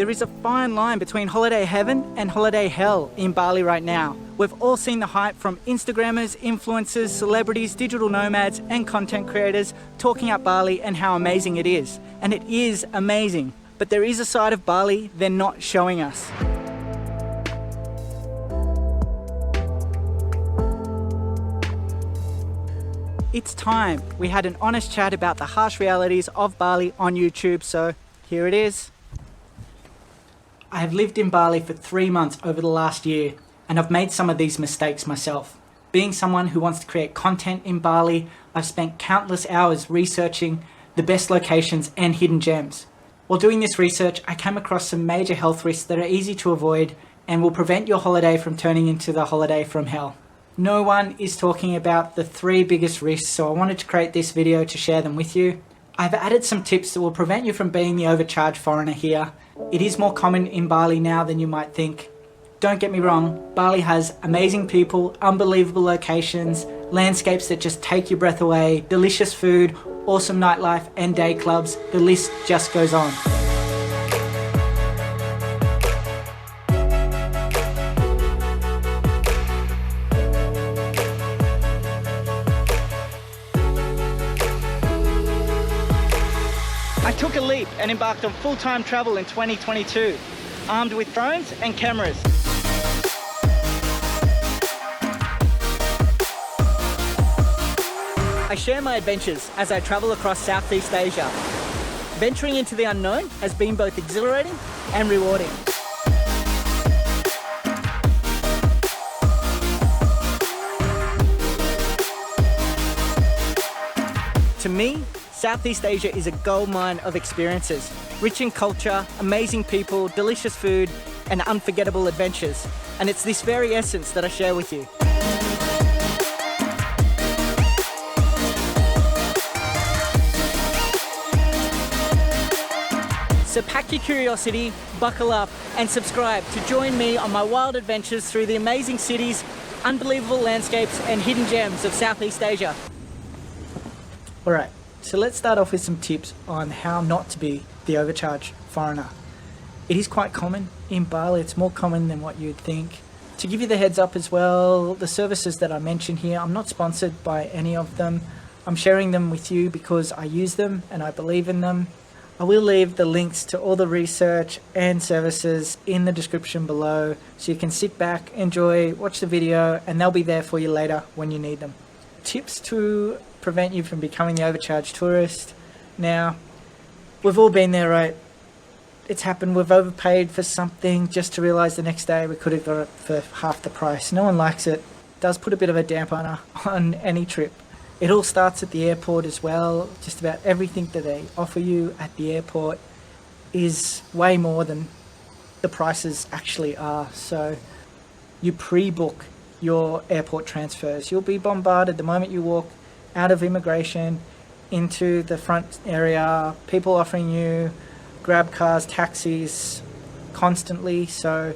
There is a fine line between holiday heaven and holiday hell in Bali right now. We've all seen the hype from Instagrammers, influencers, celebrities, digital nomads and content creators talking up Bali and how amazing it is. And it is amazing. But there is a side of Bali they're not showing us. It's time we had an honest chat about the harsh realities of Bali on YouTube, so here it is. I have lived in Bali for 3 months over the last year, and I've made some of these mistakes myself. Being someone who wants to create content in Bali, I've spent countless hours researching the best locations and hidden gems. While doing this research, I came across some major health risks that are easy to avoid and will prevent your holiday from turning into the holiday from hell. No one is talking about the 3 biggest risks, so I wanted to create this video to share them with you. I've added some tips that will prevent you from being the overcharged foreigner here. It is more common in Bali now than you might think. Don't get me wrong, Bali has amazing people, unbelievable locations, landscapes that just take your breath away, delicious food, awesome nightlife and day clubs. The list just goes on. I took a leap and embarked on full-time travel in 2022, armed with drones and cameras. I share my adventures as I travel across Southeast Asia. Venturing into the unknown has been both exhilarating and rewarding. To me, Southeast Asia is a goldmine of experiences, rich in culture, amazing people, delicious food, and unforgettable adventures. And it's this very essence that I share with you. So pack your curiosity, buckle up, and subscribe to join me on my wild adventures through the amazing cities, unbelievable landscapes, and hidden gems of Southeast Asia. All right. So let's start off with some tips on how not to be the overcharged foreigner. It is quite common in Bali, it's more common than what you'd think. To give you the heads up as well, the services that I mention here, I'm not sponsored by any of them. I'm sharing them with you because I use them and I believe in them. I will leave the links to all the research and services in the description below so you can sit back, enjoy, watch the video, and they'll be there for you later when you need them. Tips to prevent you from becoming the overcharged tourist. Now, we've all been there, right? It's happened. We've overpaid for something just to realize the next day we could have got it for half the price. No one likes it. It does put a bit of a damper on any trip. It all starts at the airport as well. Just about everything that they offer you at the airport is way more than the prices actually are. So you pre-book your airport transfers. You'll be bombarded the moment you walk out of immigration into the front area, people offering you grab cars, taxis constantly. So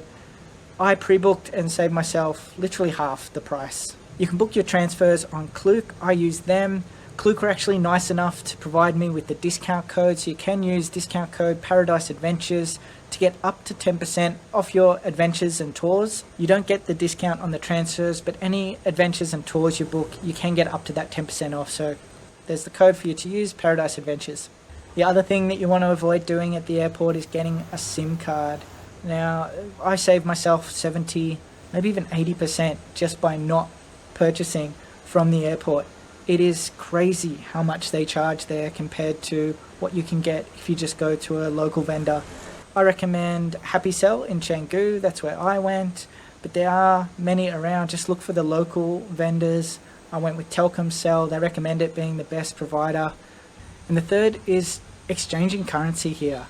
I pre-booked and saved myself literally half the price. You can book your transfers on Klook. I use them. Klook are actually nice enough to provide me with the discount code, so you can use discount code Paradise Adventures to get up to 10% off your adventures and tours. You don't get the discount on the transfers, but any adventures and tours you book, you can get up to that 10% off. So there's the code for you to use, Paradise Adventures. The other thing that you want to avoid doing at the airport is getting a SIM card. Now, I saved myself 70, maybe even 80% just by not purchasing from the airport. It is crazy how much they charge there compared to what you can get if you just go to a local vendor. I recommend Happy Cell in Canggu, that's where I went, but there are many around. Just look for the local vendors. I went with Telkomsel, they recommend it being the best provider. And the third is exchanging currency here.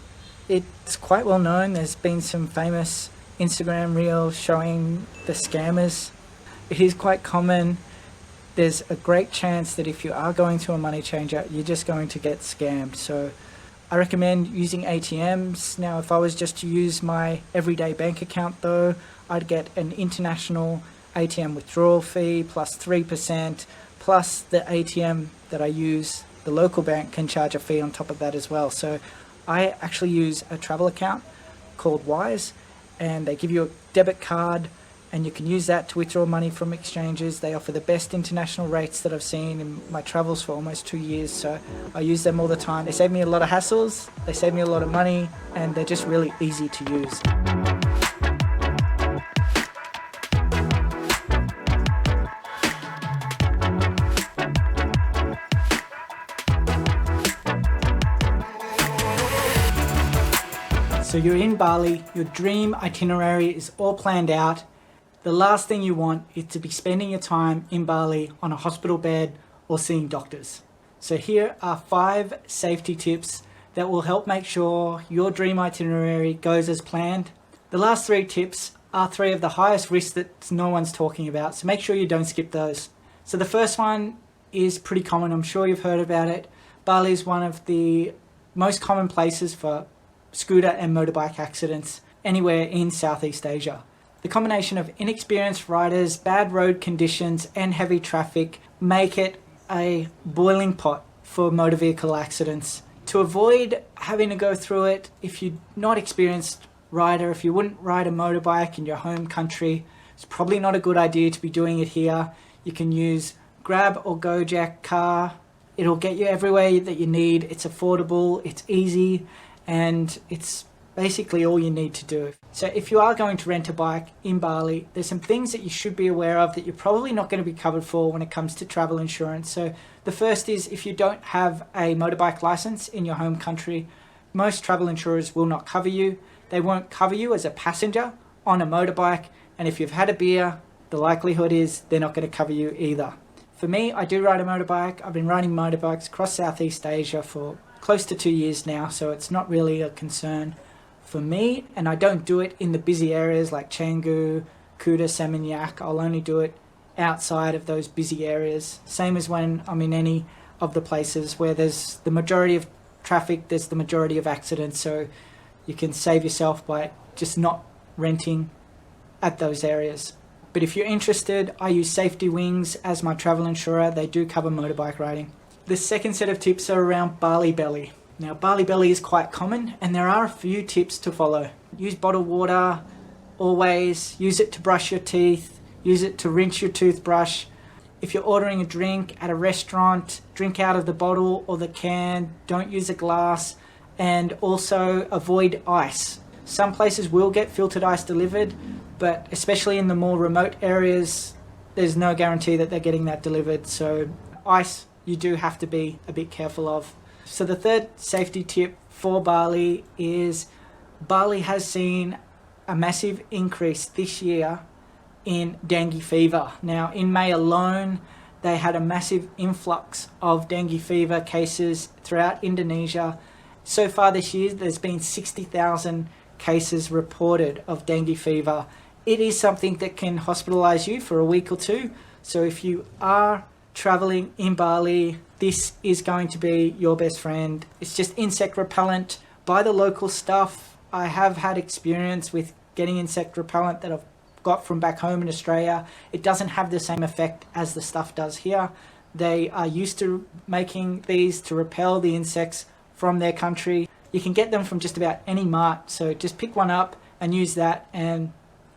It's quite well known, there's been some famous Instagram reels showing the scammers. It is quite common. There's a great chance that if you are going to a money changer, you're just going to get scammed. So I recommend using ATMs. Now, if I was just to use my everyday bank account though, I'd get an international ATM withdrawal fee plus 3%, plus the ATM that I use, the local bank can charge a fee on top of that as well. So I actually use a travel account called Wise, and they give you a debit card and you can use that to withdraw money from exchanges. They offer the best international rates that I've seen in my travels for almost 2 years, so I use them all the time. They save me a lot of hassles, they save me a lot of money, and they're just really easy to use. So you're in Bali, your dream itinerary is all planned out. The last thing you want is to be spending your time in Bali on a hospital bed or seeing doctors. So here are 5 safety tips that will help make sure your dream itinerary goes as planned. The last 3 tips are 3 of the highest risks that no one's talking about, so make sure you don't skip those. So the first one is pretty common, I'm sure you've heard about it. Bali is one of the most common places for scooter and motorbike accidents anywhere in Southeast Asia. The combination of inexperienced riders, bad road conditions and heavy traffic make it a boiling pot for motor vehicle accidents. To avoid having to go through it, if you're not experienced rider, if you wouldn't ride a motorbike in your home country, it's probably not a good idea to be doing it here. You can use Grab or Gojek car. It'll get you everywhere that you need. It's affordable, it's easy, and it's basically all you need to do. So if you are going to rent a bike in Bali, there's some things that you should be aware of that you're probably not going to be covered for when it comes to travel insurance. So the first is, if you don't have a motorbike license in your home country, most travel insurers will not cover you. They won't cover you as a passenger on a motorbike, and if you've had a beer, the likelihood is they're not going to cover you either. For me, I do ride a motorbike. I've been riding motorbikes across Southeast Asia for close to 2 years now, so it's not really a concern for me, and I don't do it in the busy areas like Canggu, Kuta, Seminyak. I'll only do it outside of those busy areas. Same as when I'm in any of the places where there's the majority of traffic, there's the majority of accidents, so you can save yourself by just not renting at those areas. But if you're interested, I use Safety Wings as my travel insurer. They do cover motorbike riding. The second set of tips are around Bali belly. Now, Bali belly is quite common, and there are a few tips to follow. Use bottled water, always. Use it to brush your teeth. Use it to rinse your toothbrush. If you're ordering a drink at a restaurant, drink out of the bottle or the can. Don't use a glass. And also avoid ice. Some places will get filtered ice delivered, but especially in the more remote areas, there's no guarantee that they're getting that delivered. So ice, you do have to be a bit careful of. So the third safety tip for Bali is Bali has seen a massive increase this year in dengue fever. Now, in May alone, they had a massive influx of dengue fever cases throughout Indonesia. So far this year, there's been 60,000 cases reported of dengue fever. It is something that can hospitalize you for a week or 2. So if you are traveling in Bali, this is going to be your best friend. It's just insect repellent. Buy the local stuff. I have had experience with getting insect repellent that I've got from back home in Australia. It doesn't have the same effect as the stuff does here. They are used to making these to repel the insects from their country. You can get them from just about any mart, so just pick one up and use that, and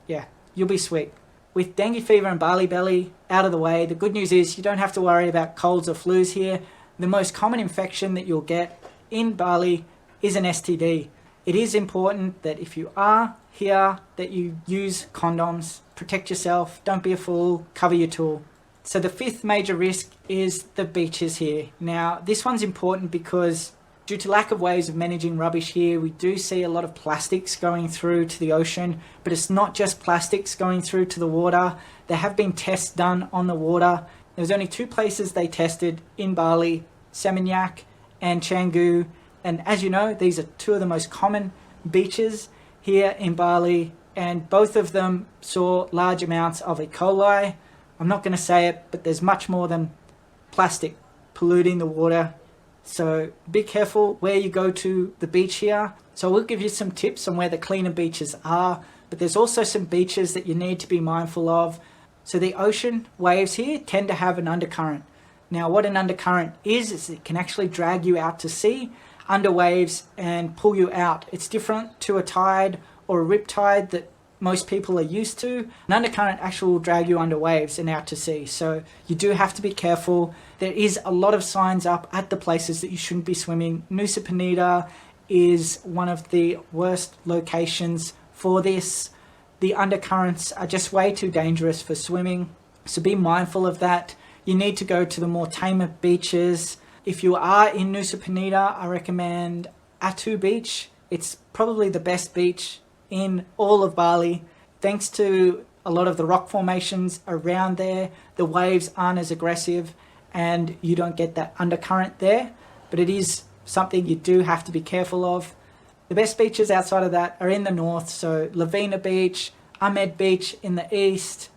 yeah, you'll be sweet. With dengue fever and Bali belly out of the way, the good news is you don't have to worry about colds or flus here. The most common infection that you'll get in Bali is an STD. It is important that if you are here, that you use condoms, protect yourself, don't be a fool, cover your tool. So the fifth major risk is the beaches here. Now, this one's important because due to lack of ways of managing rubbish here, we do see a lot of plastics going through to the ocean, but it's not just plastics going through to the water. There have been tests done on the water. There was only 2 places they tested in Bali, Seminyak and Canggu. And as you know, these are 2 of the most common beaches here in Bali, and both of them saw large amounts of E. coli. I'm not going to say it, but there's much more than plastic polluting the water. So be careful where you go to the beach here. So we'll give you some tips on where the cleaner beaches are, but there's also some beaches that you need to be mindful of. So the ocean waves here tend to have an undercurrent. Now, what an undercurrent is it can actually drag you out to sea. under waves and pull you out. It's different to a tide or a rip tide that most people are used to. An undercurrent actually will drag you under waves and out to sea. So you do have to be careful. There is a lot of signs up at the places that you shouldn't be swimming. Nusa Penida is one of the worst locations for this. The undercurrents are just way too dangerous for swimming. So be mindful of that. You need to go to the more tamer beaches. If you are in Nusa Penida, I recommend Atu Beach. It's probably the best beach in all of Bali. Thanks to a lot of the rock formations around there, the waves aren't as aggressive and you don't get that undercurrent there, but it is something you do have to be careful of. The best beaches outside of that are in the north, so Lavina Beach, Ahmed Beach in the east,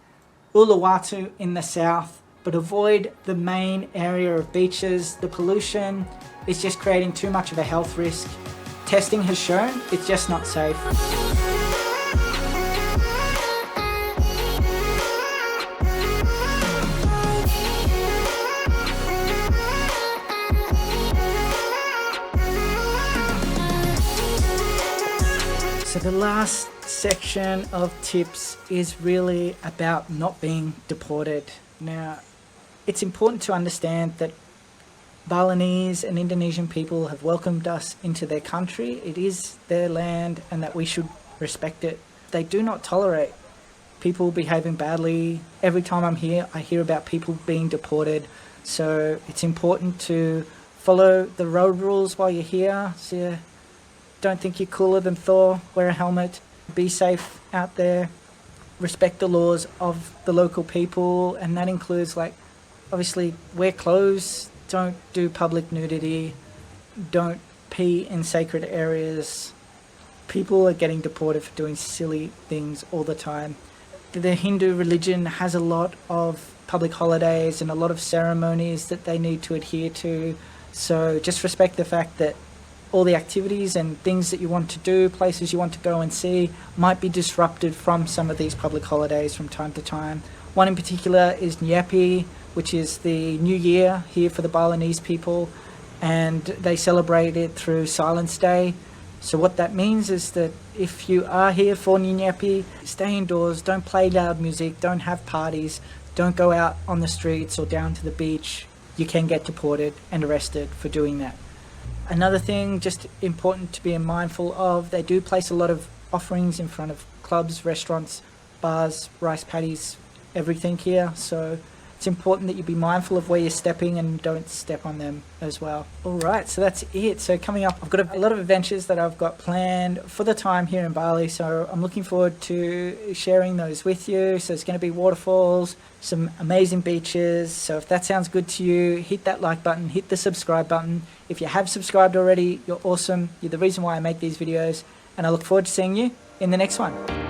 Uluwatu in the south, but avoid the main area of beaches. The pollution is just creating too much of a health risk. Testing has shown it's just not safe. So the last section of tips is really about not being deported. Now, it's important to understand that Balinese and Indonesian people have welcomed us into their country. It is their land and that we should respect it. They do not tolerate people behaving badly. Every time I'm here, I hear about people being deported. So it's important to follow the road rules while you're here. So don't think you're cooler than Thor. Wear a helmet. Be safe out there. Respect the laws of the local people, and that includes, like, obviously wear clothes. Don't do public nudity. Don't pee in sacred areas. People are getting deported for doing silly things all the time. The Hindu religion has a lot of public holidays and a lot of ceremonies that they need to adhere to. So just respect the fact that all the activities and things that you want to do, places you want to go and see, might be disrupted from some of these public holidays from time to time. One in particular is Nyepi, which is the New Year here for the Balinese people, and they celebrate it through Silence Day. So what that means is that if you are here for Nyepi, stay indoors, don't play loud music, don't have parties, don't go out on the streets or down to the beach. You can get deported and arrested for doing that. Another thing just important to be mindful of, they do place a lot of offerings in front of clubs, restaurants, bars, rice paddies, everything here. So it's important that you be mindful of where you're stepping and don't step on them as well. Alright, so that's it. So coming up, I've got a lot of adventures that I've got planned for the time here in Bali. So I'm looking forward to sharing those with you. So it's going to be waterfalls, some amazing beaches. So if that sounds good to you, hit that like button, hit the subscribe button. If you have subscribed already, you're awesome. You're the reason why I make these videos. And I look forward to seeing you in the next one.